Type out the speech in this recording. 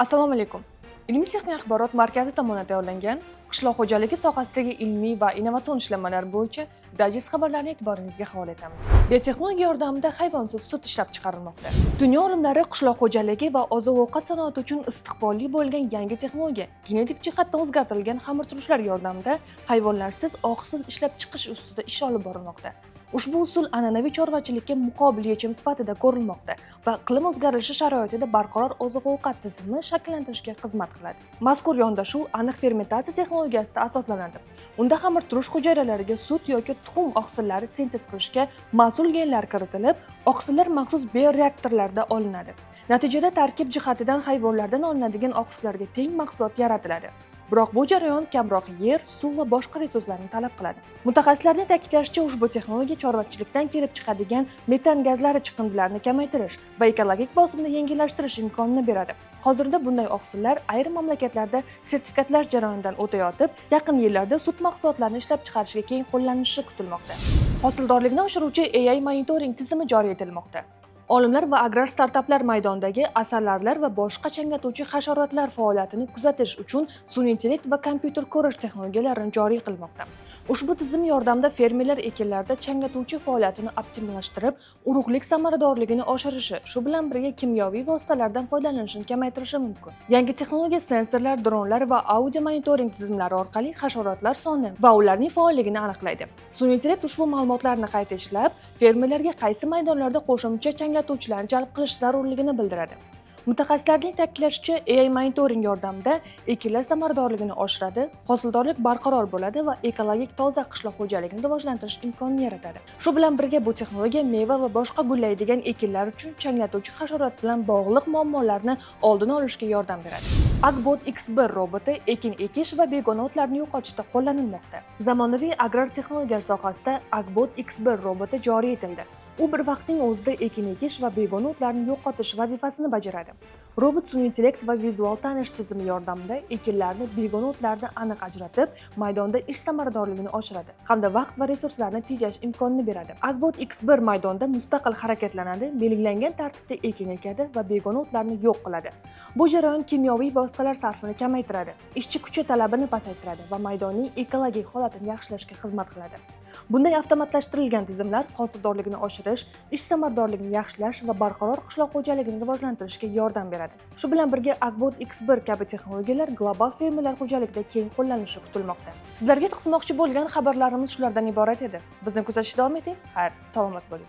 Assalomu alaykum. Ilmiy texnik axborot markazi tomonidan tayyorlangan qishloq xo'jaligi sohasidagi ilmiy va innovatsion ishlanmalar bo'yicha dayjest xabarlarni e'tiboringizga havola etamiz. Biotexnologiya yordamida hayvonsiz sut ishlab chiqarilmoqda. Dunyo olimlari qishloq xo'jaligi va oziq-ovqat sanoati uchun istiqbolli bo'lgan yangi texnologiya, genetik jihatdan o'zgartirilgan xamirturushlar yordamida hayvonlarsiz oqsil ishlab chiqish ustida ish olib borilmoqda. Ushbu usul an'anaviy chorvachilikka muqobil yechim sifatida ko'rilmoqda va iqlim o'zgarishi sharoitida barqaror oziq-ovqat tizimini shakllantirishga xizmat qiladi. Mazkur yondashuv aniq fermentatsiya texnologiyasida asoslanadi. Unda xamirturush hujayralariga sut yoki tuxum oqsillari sintez qilishga mas'ul genlar kiritilib, oqsillar maxsus bioreaktorlarda olinadi. Natijada tarkib jihatidan hayvonlardan olinadigan oqsillarga teng mahsulot yaratiladi. Biroq bu jarayon kamroq yer, suv va boshqa resurslarni talab qiladi. Mutaxassislarning ta'kidlashicha, ushbu texnologiya chorvachilikdan kelib chiqadigan metan gazlari chiqindilarini kamaytirish va ekologik bosimni yengillashtirish imkonini beradi. Hozirda bunday oqsillar ayrim mamlakatlarda sertifikatlash jarayonidan o'tayotib, yaqin yillarda sut mahsulotlarini ishlab chiqarishga keng qo'llanishi kutilmoqda. Hosildorlikni oshiruvchi AI monitoring tizimi joriy etilmoqda. Olimlar va agrar startaplar maydondagi asalarilar va boshqa changlatuvchi hasharotlar faoliyatini kuzatish uchun sun'iy intellekt va kompyuter ko'rish texnologiyalarini joriy qilmoqda. Ushbu tizim yordamida fermerlar ekinlarda changlatuvchi faoliyatini optimallashtirib, urug'lik samaradorligini oshirishi, shu bilan birga kimyoviy vositalardan foydalanishni kamaytirishi mumkin. Yangi texnologiya sensorlar, dronlar va audio monitoring tizimlari orqali hasharotlar soni va ularning faolligini aniqlaydi. Sun'iy intellekt ushbu ma'lumotlarni qayta ishlab, fermerlarga qaysi maydonlarda qo'shimcha changlatuvchilarni jalb qilish zarurligini bildiradi. Mutaxassislarning ta'kidlashicha, AI monitoring yordamida ekinlar samaradorligini oshiradi, hosildorlik barqaror bo'ladi va ekologik toza qishloq xo'jaligini rivojlantirish imkonini yaratadi. Shu bilan birga bu texnologiya meva va boshqa gullaydigan ekinlar uchun changlatuvchi hasharot bilan bog'liq muammolarni oldini olishga yordam beradi. Agbot X1 roboti ekin ekish va begona o'tlarni yo'qotishda qo'llanilmoqda. Zamonaviy agrar texnologiyalar sohasida Agbot X1 roboti joriy etildi. U bir vaqtning o'zida ekin ekish va begona o'tlarni yo'qotish vazifasini bajaradi. Robot sun'iy intellekt va vizual tanish tizimi yordamida ekinlarni begona o'tlardan aniq ajratib, maydonda ish samaradorligini oshiradi hamda vaqt va resurslarni tejash imkonini beradi. Agbot X1 maydonda mustaqil harakatlanadi, belgilangan tartibda ekin ekadi va begona o'tlarni yo'q qiladi. Bu jarayon kimyoviy vositalar sarfini kamaytiradi, ishchi kuchi talabini pasaytiradi va maydonning ekologik holatini yaxshilashga xizmat qiladi. Bunday avtomatlashtirilgan tizimlar hosildorlikni oshirish, ish samaradorligini yaxshilash va barqaror qishloq xo'jaligini rivojlantirishga yordam beradi. Shu bilan birga Agbot X1 kabi texnologiyalar global fermerlar xo'jaligida keng qo'llanilishi kutilmoqda. Sizlarga taqsimmoqchi bo'lgan xabarlarimiz shulardan iborat edi. Bizni kuzatishda davom eting. Xayr, salomat bo'ling.